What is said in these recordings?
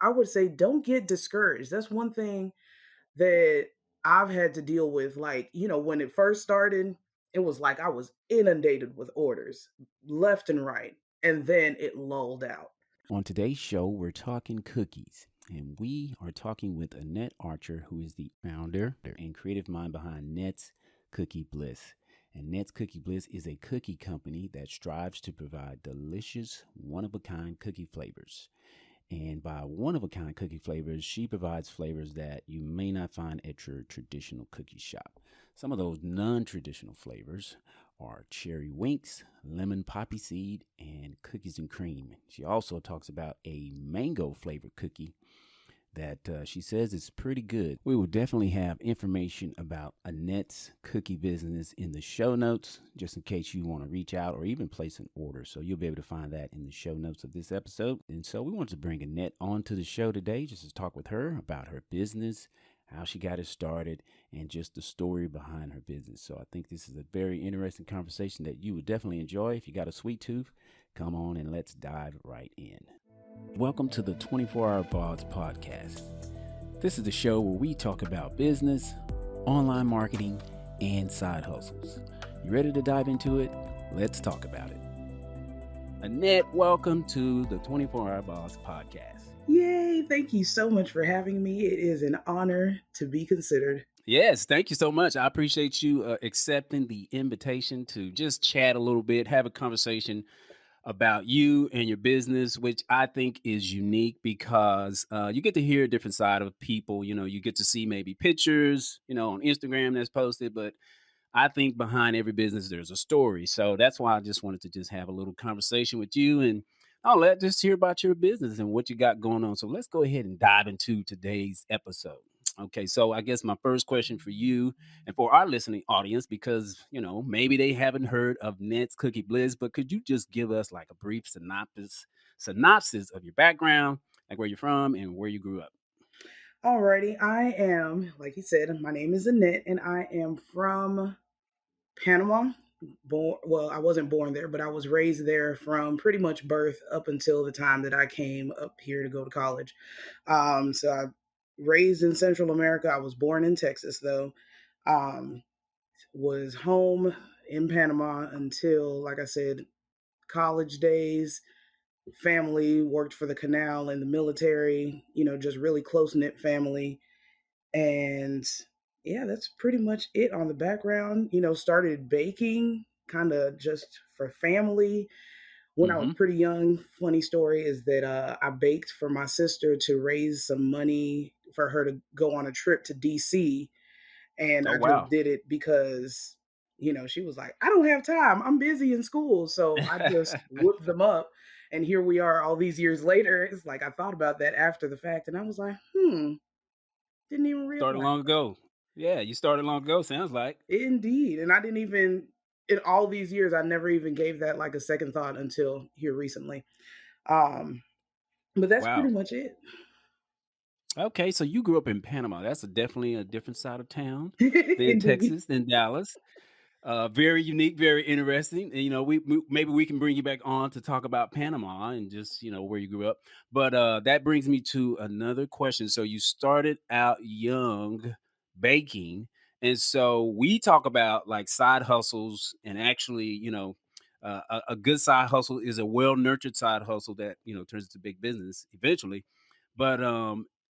I would say don't get discouraged. That's one thing that I've had to deal with. Like, when it first started, it was like I was inundated with orders left and right, and then it lulled out. On today's show, we're talking cookies, and we are talking with Annette Archer, who is the founder and creative mind behind Nett's Cookie Bliss. And Nett's Cookie Bliss is a cookie company that strives to provide delicious, one of a kind cookie flavors. And by one of a kind cookie flavors, she provides flavors that you may not find at your traditional cookie shop. Some of those non traditional flavors are cherry winks, lemon poppy seed, and cookies and cream. She also talks about a mango flavored cookie that she says is pretty good. We will definitely have information about Annette's cookie business in the show notes, just in case you want to reach out or even place an order. So you'll be able to find that in the show notes of this episode. And so we wanted to bring Annette onto the show today just to talk with her about her business, how she got it started, and just the story behind her business. So I think this is a very interesting conversation that you would definitely enjoy. If you got a sweet tooth, come on and let's dive right in. Welcome to the 24-Hour Boss Podcast. This is the show where we talk about business, online marketing, and side hustles. You ready to dive into it? Let's talk about it. Annette, welcome to the 24-Hour Boss Podcast. Yay! Thank you so much for having me. It is an honor to be considered. Yes, thank you so much. I appreciate you accepting the invitation to just chat a little bit, have a conversation about you and your business, which I think is unique because you get to hear a different side of people. You get to see maybe pictures, on Instagram that's posted, but I think behind every business there's a story. So that's why I just wanted to just have a little conversation with you and I'll let just hear about your business and what you got going on. So let's go ahead and dive into today's episode. Okay, so I guess my first question for you and for our listening audience, because maybe they haven't heard of Nett's Cookie Bliss, but could you just give us like a brief synopsis of your background, like where you're from and where you grew up? Alrighty, I am, like you said, my name is Annette, and I am from Panama. Well, I wasn't born there, but I was raised there from pretty much birth up until the time that I came up here to go to college. So I raised in Central America. I was born in Texas, though. Um, was home in Panama until, like I said, college days. Family worked for the canal and the military. Just really close knit family. And yeah, that's pretty much it on the background. Started baking kind of just for family when I was Hmm. pretty young. Funny story is that I baked for my sister to raise some money for her to go on a trip to DC. And Oh I just wow. did it because, she was like, I don't have time. I'm busy in school. So I just whipped them up. And here we are all these years later. It's like I thought about that after the fact and I was like, didn't even Started realize long ago. Yeah, you started long ago, sounds like. Indeed, and I didn't even in all these years, I never even gave that, like, a second thought until here recently. Um, but that's Wow. pretty much it. Okay, so you grew up in Panama. That's definitely a different side of town than Indeed. Texas, than Dallas. Very unique, very interesting. And, maybe we can bring you back on to talk about Panama and just where you grew up. But that brings me to another question. So you started out young baking, and so we talk about like side hustles, and actually, a good side hustle is a well nurtured side hustle that turns into big business eventually. But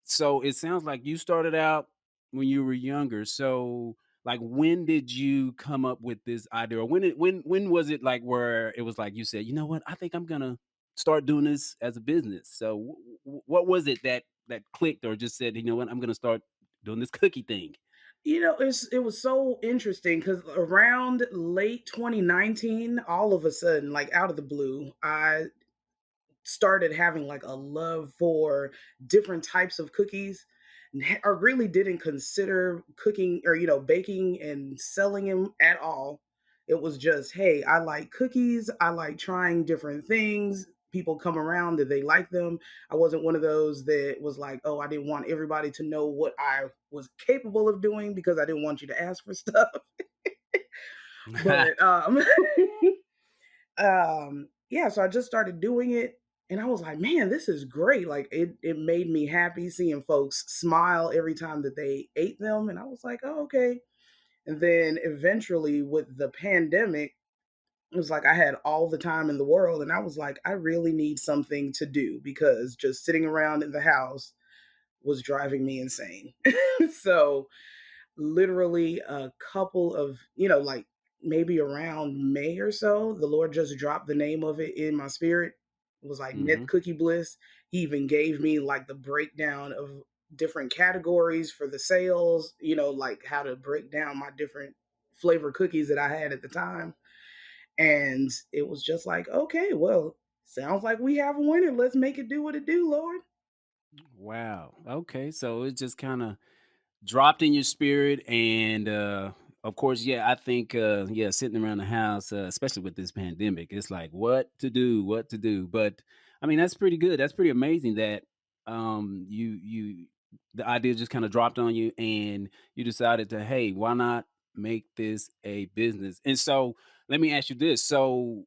so it sounds like you started out when you were younger. So like when did you come up with this idea, or when was it like where it was like you said, you know what, I think I'm gonna start doing this as a business? So what was it that clicked, or just said, you know what, I'm gonna start doing this cookie thing? It was so interesting because around late 2019, all of a sudden, like, out of the blue, I started having, like, a love for different types of cookies. I really didn't consider cooking or, baking and selling them at all. It was just, hey, I like cookies. I like trying different things. People come around, that they like them. I wasn't one of those that was like, oh, I didn't want everybody to know what I was capable of doing because I didn't want you to ask for stuff. But yeah, so I just started doing it, And I was like, man, this is great. Like it made me happy seeing folks smile every time that they ate them. And I was like, oh, okay. And then eventually with the pandemic, it was like I had all the time in the world. And I was like, I really need something to do because just sitting around in the house was driving me insane. So literally a couple of, like maybe around May or so, the Lord just dropped the name of it in my spirit. It was like Nett Mm-hmm. Cookie Bliss. He even gave me like the breakdown of different categories for the sales, like how to break down my different flavor cookies that I had at the time. And it was just like, okay, well, sounds like we have a winner. Let's make it do what it do, Lord. Wow. Okay. So it just kind of dropped in your spirit, and of course, yeah, I think yeah, sitting around the house, especially with this pandemic, it's like what to do. But I mean, that's pretty good. That's pretty amazing that you the idea just kind of dropped on you, and you decided to, hey, why not make this a business? And so let me ask you this. So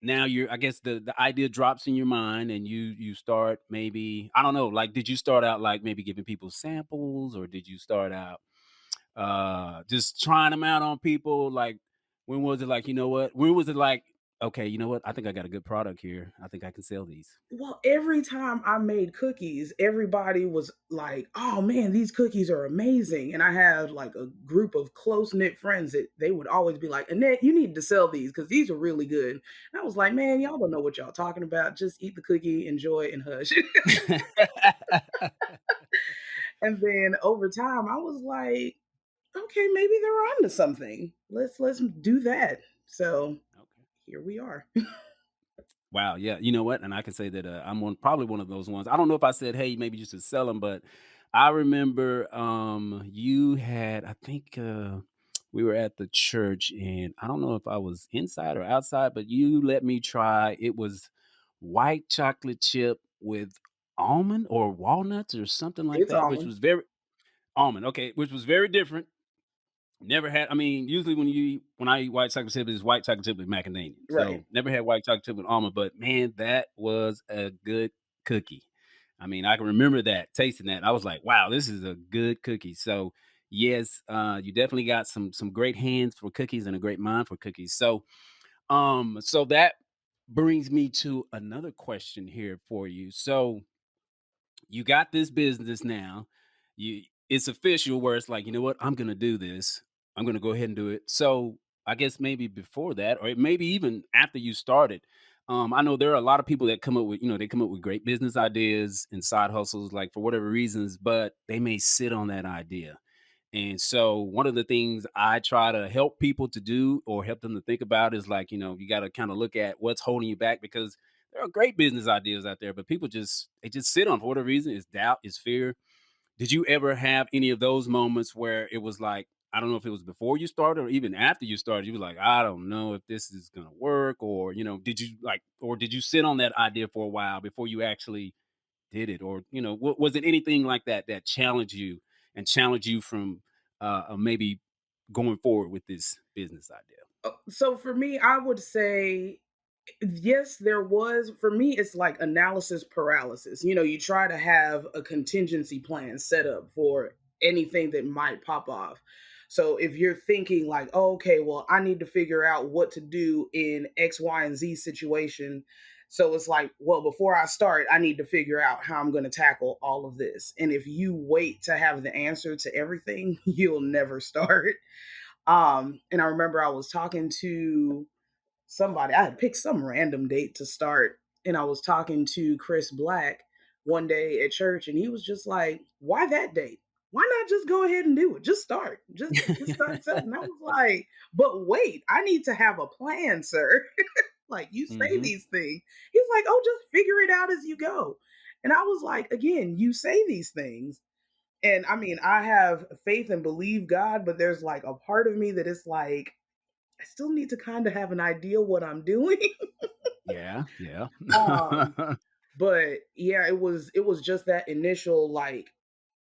now you're, I guess the idea drops in your mind, and you start, maybe, I don't know, like, did you start out like maybe giving people samples, or did you start out just trying them out on people? Like, when was it like, you know what, when was it like, okay, you know what, I think I got a good product here, I think I can sell these? Well, every time I made cookies, everybody was like, "Oh man, these cookies are amazing." And I had like a group of close-knit friends that they would always be like, "Annette, you need to sell these because these are really good." And I was like, "Man, y'all don't know what y'all talking about. Just eat the cookie, enjoy, and hush." And then over time, I was like, "Okay, maybe they're onto something. Let's do that." So Okay. here we are. Wow, yeah, you know what? And I can say that I'm probably one of those ones. I don't know if I said, "Hey, maybe you should sell them," but I remember you had, I think we were at the church, and I don't know if I was inside or outside, but you let me try. It was white chocolate chip with almond or walnuts or something like It's that, which almond, was very almond. Okay, which was very different. Never had. I mean, usually when I eat white chocolate chip, it's white chocolate chip with macadamia. right? So never had white chocolate chip with almond. But man, that was a good cookie. I mean, I can remember that, tasting that. I was like, wow, this is a good cookie. So yes, you definitely got some great hands for cookies and a great mind for cookies. So so that brings me to another question here for you. So you got this business now. You It's official where it's like, you know what, I'm gonna do this. I'm gonna go ahead and do it. So I guess maybe before that, or maybe even after you started, I know there are a lot of people that come up with, they come up with great business ideas and side hustles, like for whatever reasons, but they may sit on that idea. And so one of the things I try to help people to do, or help them to think about, is like, you got to kind of look at what's holding you back, because there are great business ideas out there, but people just sit on, for whatever reason. It's doubt, it's fear. Did you ever have any of those moments where it was like, I don't know if it was before you started or even after you started, you were like, I don't know if this is gonna work, or did you sit on that idea for a while before you actually did it? Or, was it anything like that that challenged you, and challenged you from maybe going forward with this business idea? So for me, I would say yes, there was. For me, it's like analysis paralysis. You try to have a contingency plan set up for anything that might pop off. So if you're thinking like, oh, okay, well, I need to figure out what to do in X, Y, and Z situation. So it's like, well, before I start, I need to figure out how I'm going to tackle all of this. And if you wait to have the answer to everything, you'll never start. And I remember I was talking to somebody. I had picked some random date to start, and I was talking to Chris Black one day at church, and he was just like, "Why that date? Why not just go ahead and do it? Just start. Just start something." I was like, "But wait, I need to have a plan, sir. Like you say Hmm. these things." He's like, "Oh, just figure it out as you go." And I was like, "Again, you say these things." And I mean, I have faith and believe God, but there's like a part of me that is like, I still need to kind of have an idea what I'm doing. Yeah, yeah. um, but yeah, it was just that initial like,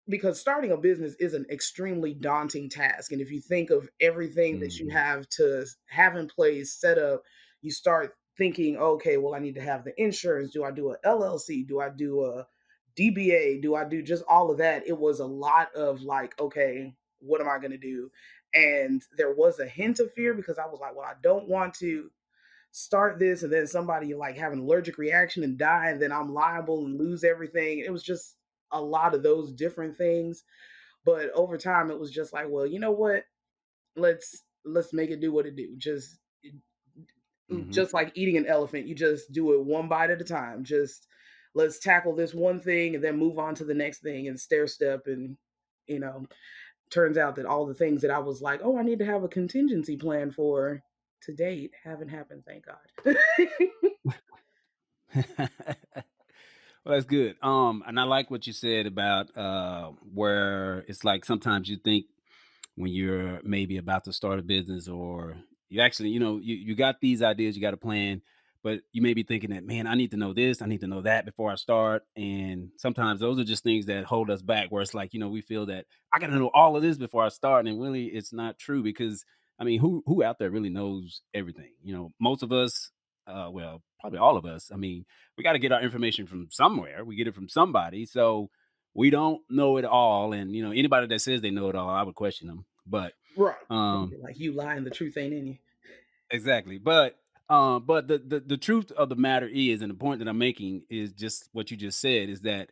because starting a business is an extremely daunting task. And if you think of everything that you Hmm. have to have in place, set up, you start thinking, okay, well, I need to have the insurance. Do I do a LLC? Do I do a DBA? Do I do just all of that? It was a lot of like, okay, what am I going to do? And there was a hint of fear because I was like, well, I don't want to start this and then somebody like have an allergic reaction and die, and then I'm liable and lose everything. It was just a lot of those different things. But over time, it was just like, well, you know what? Let's make it do what it do. Hmm. Just like eating an elephant, you just do it one bite at a time. Just let's tackle this one thing and then move on to the next thing and stair step. And you know, turns out that all the things that I was like, oh, I need to have a contingency plan for to date haven't happened. Thank God. Well, that's good. And I like what you said about where it's like sometimes you think when you're maybe about to start a business or you actually, you got these ideas, you got a plan, but you may be thinking that, man, I need to know this, I need to know that before I start. And sometimes those are just things that hold us back where it's like, we feel that I got to know all of this before I start. And really it's not true because I mean, who out there really knows everything? Most of us, well, probably all of us. I mean, we got to get our information from somewhere. We get it from somebody. So we don't know it all. And anybody that says they know it all, I would question them. But Right. um Like you lying, the truth ain't in you. exactly. But the truth of the matter is, and the point that I'm making is just what you just said, is that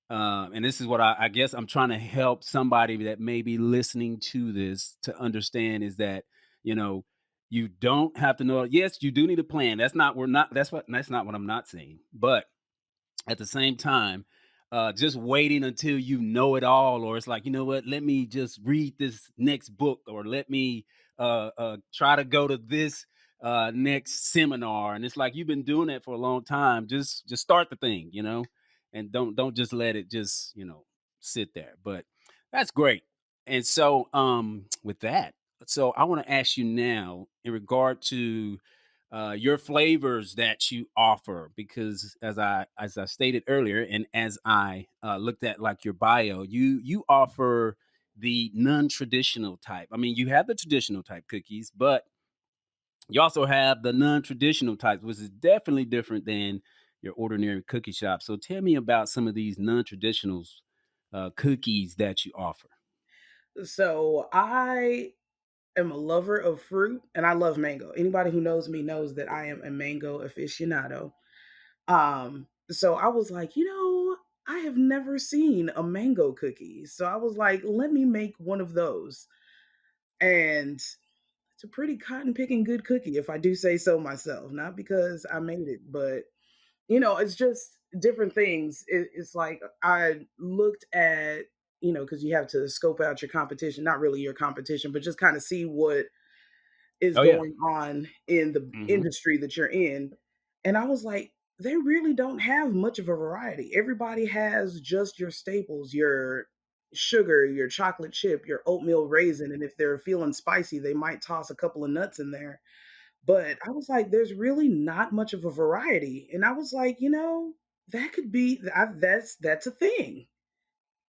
and this is what I guess I'm trying to help somebody that may be listening to this to understand is that, you know, you don't have to know. Yes, you do need a plan. That's not what I'm not saying. But at the same time, just waiting until you know it all, or it's like, you know what, let me just read this next book, or let me try to go to this next seminar. And it's like you've been doing that for a long time. Just start the thing, and don't just let it just, sit there. But that's great. And so with that, so I want to ask you now in regard to your flavors that you offer, because as I stated earlier, and as I looked at like your bio, you offer the non-traditional type. I mean, you have the traditional type cookies, but you also have the non-traditional types, which is definitely different than your ordinary cookie shop. So tell me about some of these non-traditionals cookies that you offer. So I am a lover of fruit and I love mango. Anybody who knows me knows that I am a mango aficionado. So I was like, I have never seen a mango cookie. So I was like, let me make one of those. And it's a pretty cotton picking good cookie, if I do say so myself. Not because I made it, but it's just different things. It's like I looked at, because you have to scope out your competition, not really your competition, but just kind of see what is Oh yeah. going on in the Hmm. industry that you're in. And I was like, they really don't have much of a variety. Everybody has just your staples, your sugar, your chocolate chip, your oatmeal raisin. And if they're feeling spicy, they might toss a couple of nuts in there. But I was like, there's really not much of a variety. And I was like, that could be that's a thing.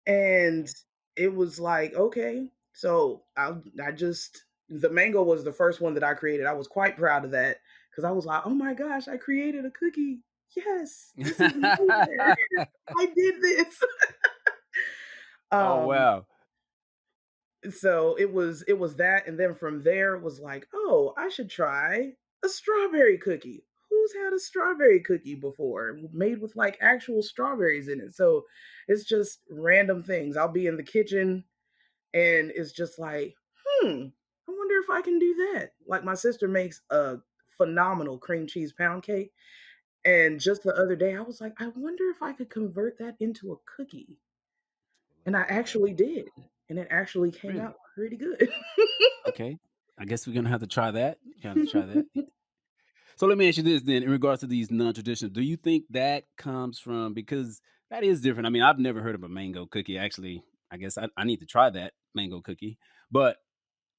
And it was like, okay. So I just the mango was the first one that I created. I was quite proud of that because I was like, oh my gosh, I created a cookie. Yes, this is amazing. I did this. Oh um wow. so it was that, and then from there it was like, oh, I should try a strawberry cookie. Who's had a strawberry cookie before made with like actual strawberries in it? So it's just random things. I'll be in the kitchen and it's just like, hmm, I wonder if I can do that. Like my sister makes a phenomenal cream cheese pound cake, and just the other day I was like, I wonder if I could convert that into a cookie. And I actually did, and it actually came Really? out pretty good. Okay. I guess we're gonna have to try that. Gonna have to try that. So let me ask you this then, in regards to these non-traditional, do you think that comes from, because that is different? I mean, I've never heard of a mango cookie. Actually, I guess I need to try that mango cookie. But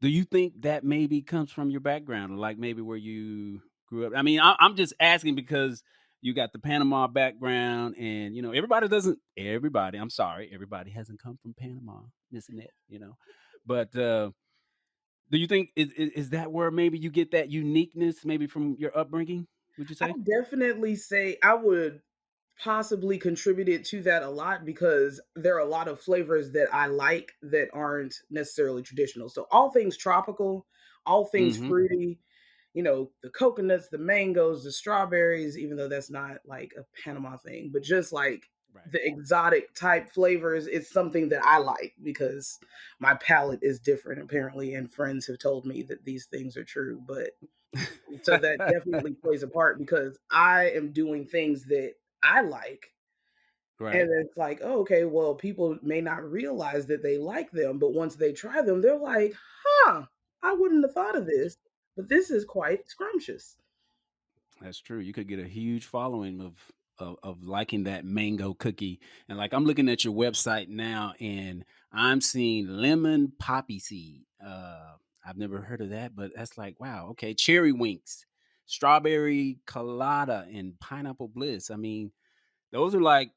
do you think that maybe comes from your background, or like maybe where you grew up? I mean, I'm just asking because you got the Panama background, and everybody. I'm sorry, everybody hasn't come from Panama, Miss Annette. But do you think is that where maybe you get that uniqueness maybe from your upbringing? Would you I say? definitely say I would possibly contributed to that a lot because there are a lot of flavors that I like that aren't necessarily traditional. So all things tropical, all things Mm-hmm. fruity, the coconuts, the mangoes, the strawberries, even though that's not like a Panama thing, but just like Right. the exotic type flavors, it's something that I like because my palate is different apparently, and friends have told me that these things are true. But so that definitely plays a part because I am doing things that I like. Right. And it's like, oh, okay, well, people may not realize that they like them, but once they try them, they're like, huh, I wouldn't have thought of this, but this is quite scrumptious. That's true. You could get a huge following of liking that mango cookie. And like I'm looking at your website now and I'm seeing lemon poppy seed. I've never heard of that, but that's like, wow, okay. Cherry winks, strawberry colada, and pineapple bliss. I mean, those are like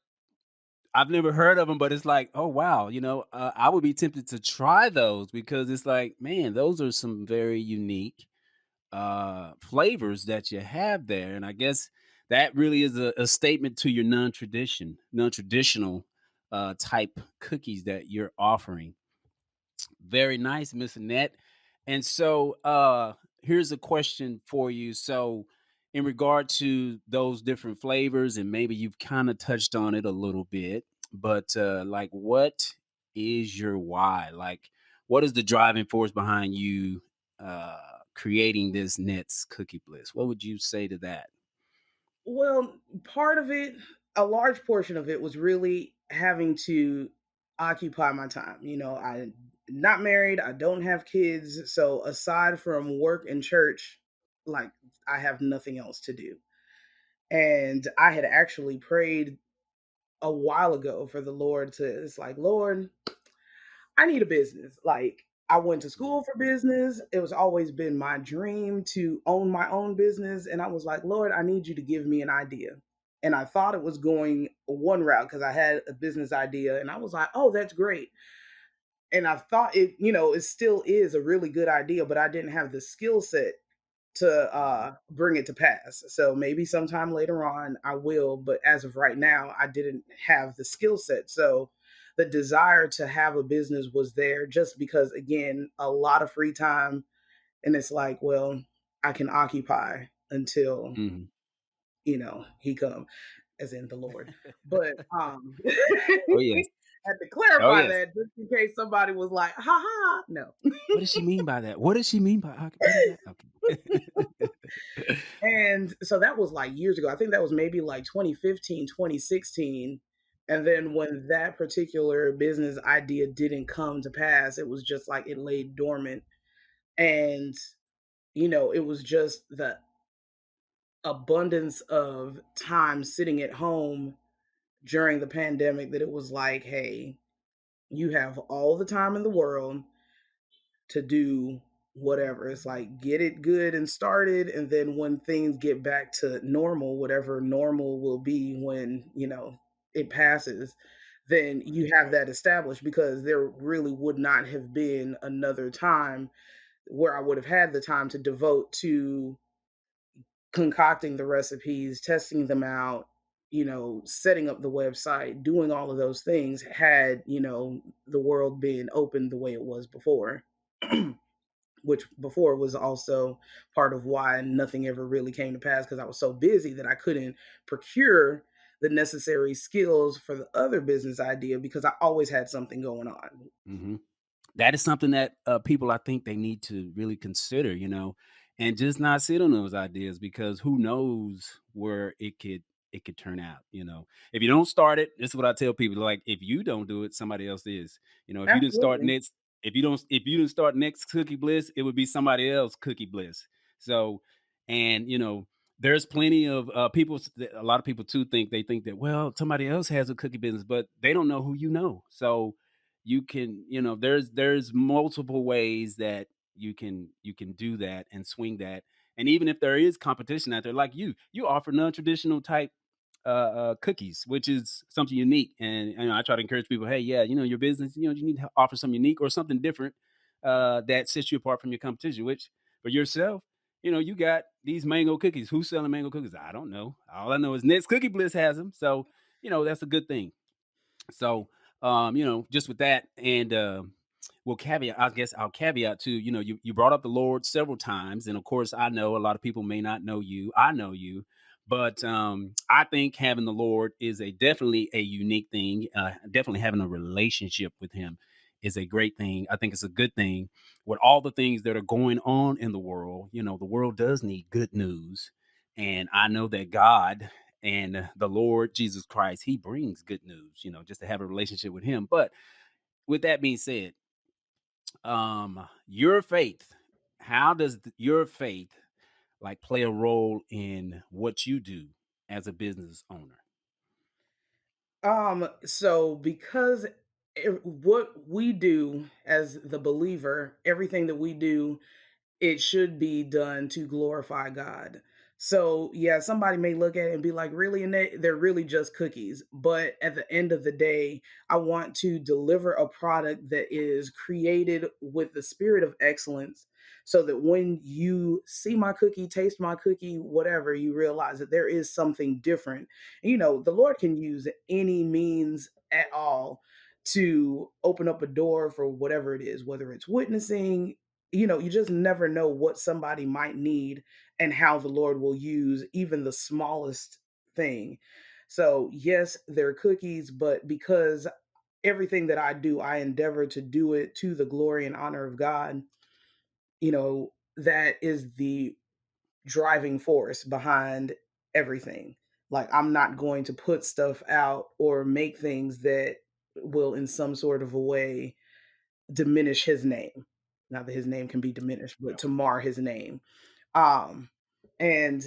I've never heard of them, but it's like, oh wow, I would be tempted to try those because it's like, man, those are some very unique flavors that you have there. And I guess that really is a statement to your non-traditional type cookies that you're offering. Very nice, Miss Annette. And so here's a question for you. So in regard to those different flavors, and maybe you've kind of touched on it a little bit, but like what is your why? Like what is the driving force behind you creating this Nett's Cookie Bliss? What would you say to that? Well, part of it, a large portion of it was really having to occupy my time. I'm not married, I don't have kids. So aside from work and church, like I have nothing else to do. And I had actually prayed a while ago for the Lord to, it's like, Lord, I need a business. Like, I went to Mm, school for business. It was always been my dream to own my own business. And I was like, Lord, I need you to give me an idea. And I thought it was going one route because I had a business idea. And I was like, oh, that's great. And I thought it still is a really good idea, but I didn't have the skill set to mhm, bring it to pass. So maybe sometime later on I will, but as of right now, I didn't have the skill set. So the desire to have a business was there just because, again, a lot of free time. And it's like, well, I can occupy until, mhm. he come, as in the Lord. But Oh yes. had to Oh clarify yes. that just in case somebody was like, ha ha, no. What does she mean by that? What does she mean by what is that? Okay. And so that was like years ago. I think that was maybe like 2015, 2016. And then Mhm, when that particular business idea didn't come to pass, it was just like it laid dormant. And, it was just the abundance of time sitting at home during the pandemic that it was like, hey, you have all the time in the world to do whatever. It's like get it good and started, and then when things get back to normal, whatever normal will be when it passes, then right. you have that established because there really would not have been another time where I would have had the time to devote to concocting the recipes, testing them out, setting up the website, doing all of those things had, the world been open the way it was before. Which before was also part of why nothing ever really came to pass because I was so busy that I couldn't procure the necessary skills for the other business idea because I always had something going on. Mhm. That is something that people I think they need to really consider, and just not sit on those ideas because who knows where it could turn out. If you don't start it, this is what I tell people: like if you don't do it, somebody else is. If you didn't start Absolutely. next, if you didn't start next Cookie Bliss, it would be somebody else Cookie Bliss. So, and there's plenty of people. A lot of people too think that well, somebody else has a cookie business, but they don't know who you know. So you can there's multiple ways that you can do that and swing that. And even if there is competition out there, like you offer non-traditional type cookies, which is something unique. And I try to encourage people, hey, yeah, your business, you need to offer something unique or something different that sets you apart from your competition. Which for yourself, You got these mango cookies. Who's selling mango cookies? I don't know. All I know is Next Cookie Bliss has them. So, that's a good thing. So, just with that, and well, caveat, I guess I'll caveat too. You brought up the Lord several times, and of course, I know a lot of people may not know you. I know you, but I think having the Lord is a definitely a unique thing. Definitely having a relationship with Him is a great thing. I think it's a good thing with all the things that are going on in the world. The world does need good news, and I know that God and the Lord Jesus Christ, He brings good news, just to have a relationship with Him. But with that being said, your faith, how does your faith like play a role in what you do as a business owner? So because what we do as the believer, everything that we do, it should be done to glorify God. So, yeah, somebody may look at it and be like, really? And they're really just cookies. But at the end of the day, I want to deliver a product that is created with the spirit of excellence so that when you see my cookie, taste my cookie, whatever, you realize that there is something different. The Lord can use any means at all to open up a door for whatever it is, whether it's witnessing. You just never know what somebody might need and how the Lord will use even the smallest thing. So, yes, they're cookies, but because everything that I do, I endeavor to do it to the glory and honor of God, that is the driving force behind everything. Like, I'm not going to put stuff out or make things that will, in some sort of a way, diminish his name. Not that his name can be diminished, but Yeah. to mar his name. Um, and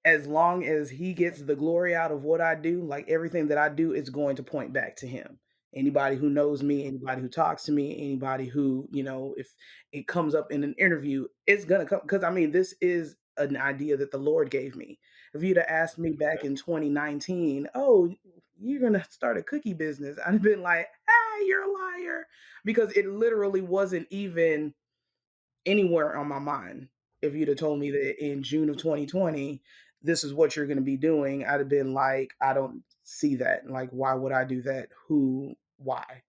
as long as he gets the glory out of what I do, like everything that I do is going to point back to him. Anybody who knows me, anybody who talks to me, anybody who, if it comes up in an interview, it's gonna come because I mean, this is an idea that the Lord gave me. If you'd have asked me back Okay. in 2019, oh, you're gonna start a cookie business, I'd have been like, ah, you're a liar. Because it literally wasn't even anywhere on my mind. If you'd have told me that in June of 2020, this is what you're going to be doing, I'd have been like, I don't see that. Like, why would I do that? Who, why?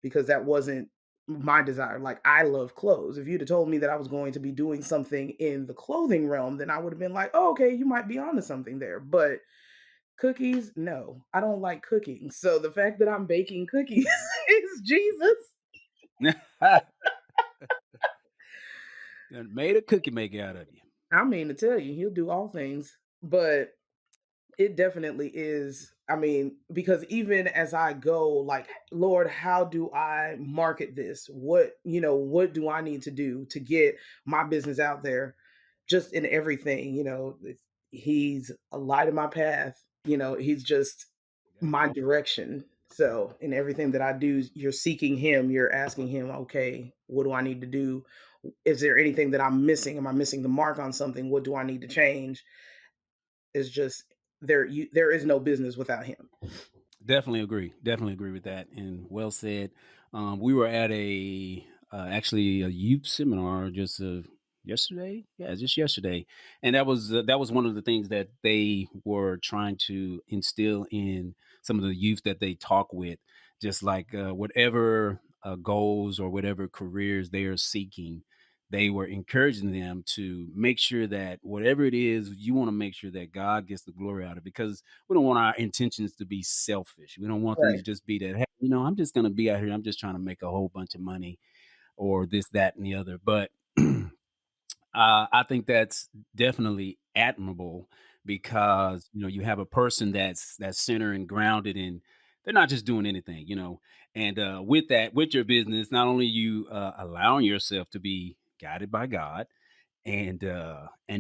Because that wasn't my desire. Like, I love clothes. If you'd have told me that I was going to be doing something in the clothing realm, then I would have been like, oh, okay, you might be onto something there. But cookies, no, I don't like cooking. So the fact that I'm baking cookies is Jesus. Done made a cookie maker out of you. I mean, to tell you, he'll do all things. But it definitely is. I mean, because even as I go, like, Lord, how do I market this? What do I need to do to get my business out there? Just in everything, he's a light in my path. He's just There you my go. direction. So in everything that I do, you're seeking him, you're asking him, okay, what do I need to do? Is there anything that I'm missing? Am I missing the mark on something? What do I need to change? Is just there is no business without him. Definitely agree. Definitely agree with that. And well said. We were at a actually a youth seminar just yesterday. Yeah, just yesterday, and that was one of the things that they were trying to instill in some of the youth that they talk with. Just like whatever goals or whatever careers they are seeking, they were encouraging them to make sure that whatever it is, you want to make sure that God gets the glory out of it because we don't want our intentions to be selfish. We don't want them to Right. just be that, hey, I'm just going to be out here. I'm just trying to make a whole bunch of money or this, that, and the other. But I think that's definitely admirable because you have a person that's centered and grounded, and they're not just doing anything, And with that, with your business, not only you allowing yourself to be guided by God, and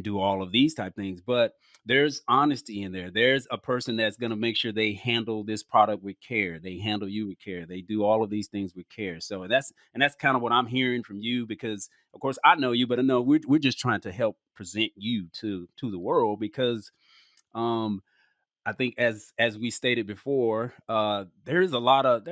do all of these type things, but there's honesty in there. There's a person that's going to make sure they handle this product with care, they handle you with care, they do all of these things with care. So that's kind of what I'm hearing from you, because of course I know you, but I know we're just trying to help present you to the world, because um I think as we stated before, there's a lot of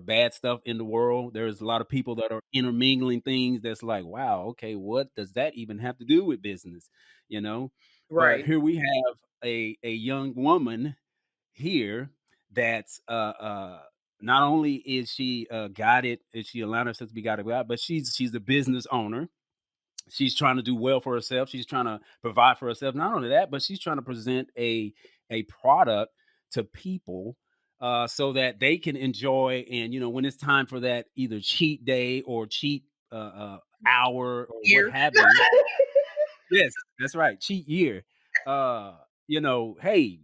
bad stuff in the world. There's a lot of people that are intermingling things that's like, wow, okay, what does that even have to do with business? You know? But Right. here we have a young woman here that's not only is she guided, is she allowed herself to be guided by God, but she's a business owner. She's trying to do well for herself. She's trying to provide for herself. Not only that, but she's trying to present a product to people so that they can enjoy. And when it's time for that either cheat day or cheat hour or what Here. have you. Yes, that's right. Cheat year. Hey,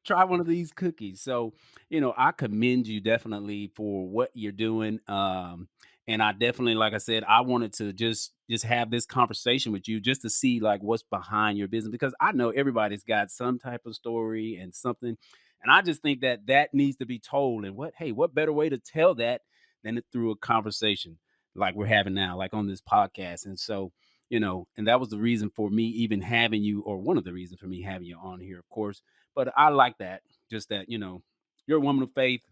try one of these cookies. So, I commend you definitely for what you're doing. And I definitely, like I said, I wanted to just have this conversation with you just to see like what's behind your business because I know everybody's got some type of story and something. And I just think that that needs to be told. And what better way to tell that than through a conversation like we're having now, like on this podcast. And so, and that was the reason for me even having you, or one of the reasons for me having you on here, of course. But I like that, just that, you're a woman of faith.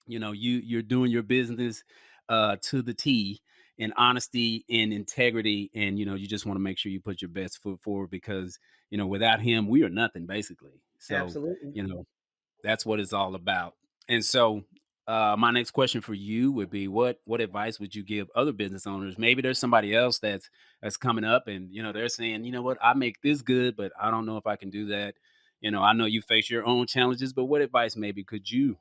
You're doing your business to the T in honesty and integrity. And, you just want to make sure you put your best foot forward because, without him, we are nothing basically. So, Absolutely. you know, that's what it's all about. And so, my next question for you would be, what advice would you give other business owners? Maybe there's somebody else that's coming up, and they're saying, you know what, I make this good, but I don't know if I can do that. I know you face your own challenges, but what advice maybe could you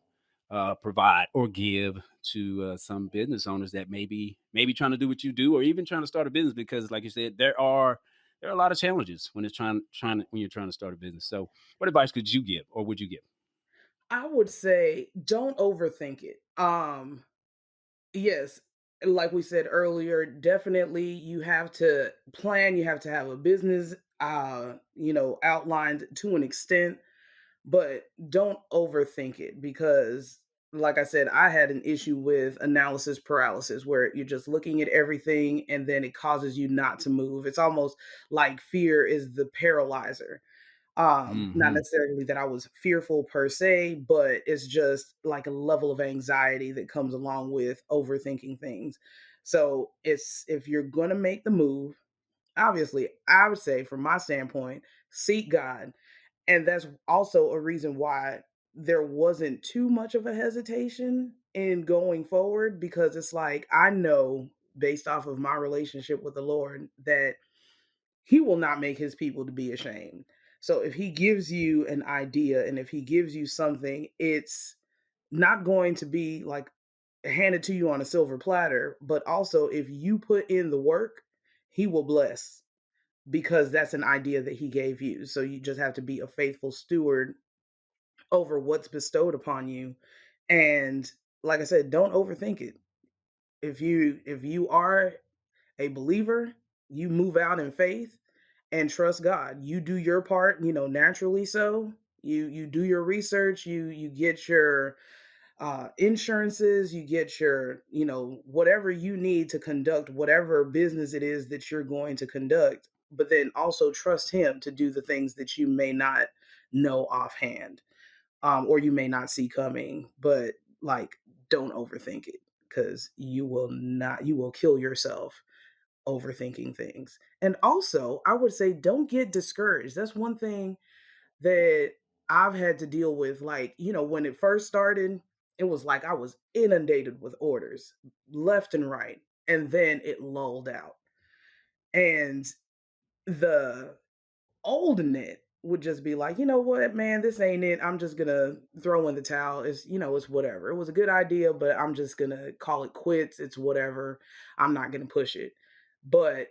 provide or give to some business owners that maybe trying to do what you do, or even trying to start a business? Because, like you said, there are a lot of challenges when when you're trying to start a business. So, what advice could you give, or would you give? I would say don't overthink it. Yes, like we said earlier, definitely you have to plan, you have to have a business outlined to an extent, but don't overthink it because like I said, I had an issue with analysis paralysis where you're just looking at everything and then it causes you not to move. It's almost like fear is the paralyzer. Not Hmm. necessarily that I was fearful per se, but it's just like a level of anxiety that comes along with overthinking things. So it's if you're gonna make the move, obviously, I would say from my standpoint, seek God. And that's also a reason why there wasn't too much of a hesitation in going forward because it's like I know based off of my relationship with the Lord that he will not make his people to be ashamed. So if he gives you an idea and if he gives you something, it's not going to be like handed to you on a silver platter, but also if you put in the work, he will bless because that's an idea that he gave you. So you just have to be a faithful steward over what's bestowed upon you. And like I said, don't overthink it. If you are a believer, you move out in faith and trust God. You do your part, naturally so. You do your research, you get your insurances, you get your, whatever you need to conduct whatever business it is that you're going to conduct, but then also trust him to do the things that you may not know offhand, or you may not see coming, but like don't overthink it because you will kill yourself overthinking things. And also, I would say don't get discouraged. That's one thing that I've had to deal with. Like, when it first started, it was like I was inundated with orders left and right. And then it lulled out. And the old Annette would just be like, you know what, man, this ain't it. I'm just gonna throw in the towel. It's whatever. It was a good idea, but I'm just gonna call it quits. It's whatever. I'm not gonna push it. But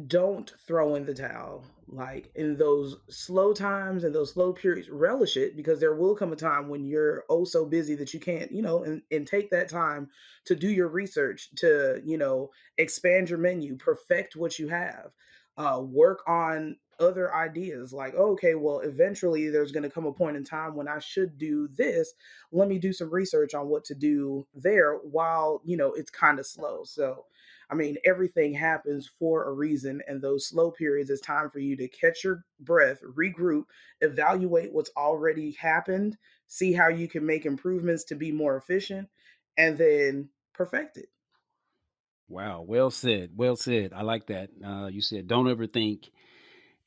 don't throw in the towel. Like in those slow times and those slow periods, relish it because there will come a time when you're oh so busy that you can't, and take that time to do your research, to, expand your menu, perfect what you have, work on other ideas like, okay, well, eventually there's going to come a point in time when I should do this. Let me do some research on what to do there while, it's kind of slow. So, I mean, everything happens for a reason, and those slow periods is time for you to catch your breath, regroup, evaluate what's already happened, see how you can make improvements to be more efficient, and then perfect it. Wow, well said. Well said. I like that. You said don't overthink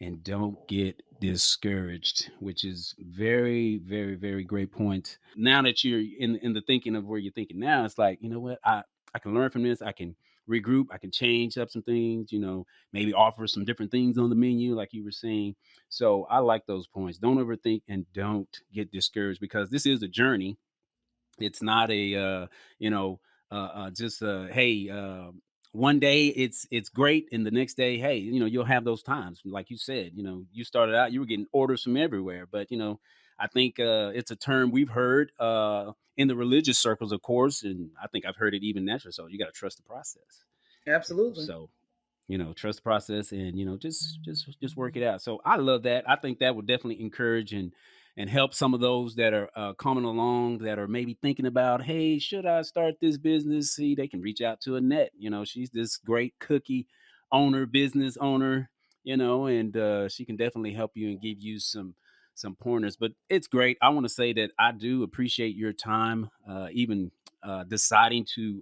and don't get discouraged, which is very, very, very great point. Now that you're in the thinking of where you're thinking now, it's like, you know what, I can learn from this. I can regroup. I can change up some things. Maybe offer some different things on the menu, like you were saying. So I like those points. Don't overthink and don't get discouraged because this is a journey. It's not a just hey, one day it's great and the next day, hey, you'll have those times. Like you said, you started out, you were getting orders from everywhere, but I think it's a term we've heard in the religious circles, of course, and I think I've heard it even naturally. So you got to trust the process. Absolutely. So trust the process and just work it out. So I love that. I think that would definitely encourage and help some of those that are coming along that are maybe thinking about, hey, should I start this business? See, they can reach out to Annette. She's this great cookie owner, business owner, and she can definitely help you and give you some pointers. But it's great. I want to say that I do appreciate your time, even deciding to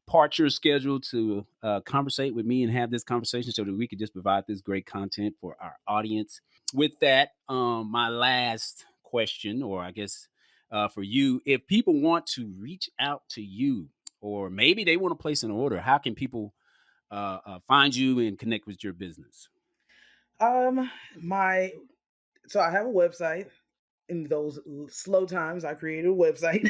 part your schedule to conversate with me and have this conversation so that we could just provide this great content for our audience. With that, my last question, or I guess for you, if people want to reach out to you, or maybe they want to place an order, how can people find you and connect with your business? Um, my so I have a website. In those slow times, I created a website.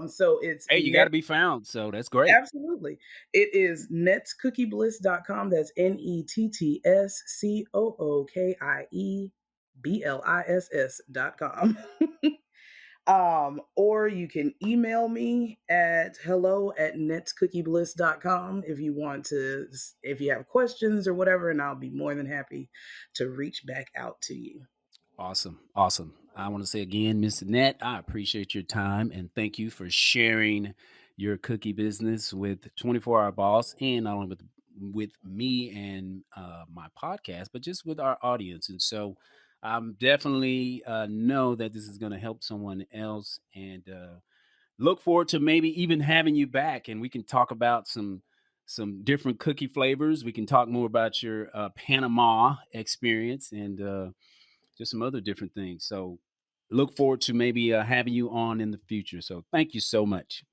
So it's Hey, you got net. to be found, so that's great. Absolutely. It is netscookiebliss.com. That's NETTSCOOKIEBLISS.com. Or you can email me at hello@netscookiebliss.com if you want to, if you have questions or whatever, and I'll be more than happy to reach back out to you. Awesome. Awesome. I want to say again, Miss Annette, I appreciate your time and thank you for sharing your cookie business with 24 Hour Boss and not only with me and my podcast, but just with our audience. And so I'm definitely know that this is going to help someone else and look forward to maybe even having you back and we can talk about some different cookie flavors. We can talk more about your Panama experience and just some other different things. So look forward to maybe having you on in the future. So thank you so much.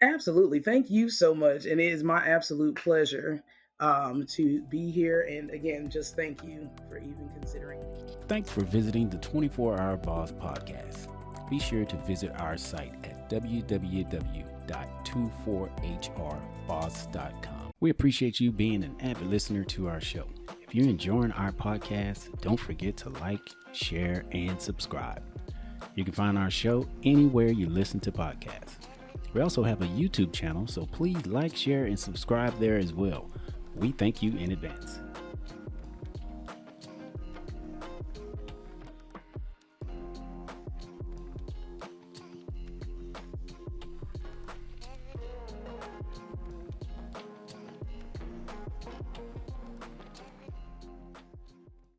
Absolutely. Thank you so much. And it is my absolute pleasure to be here. And again, just thank you for even considering me. Thanks for visiting the 24 Hour Boss podcast. Be sure to visit our site at www.24hrboss.com. We appreciate you being an avid listener to our show. If you're enjoying our podcast, don't forget to like, share, and subscribe. You can find our show anywhere you listen to podcasts. We also have a YouTube channel, so please like, share, and subscribe there as well. We thank you in advance.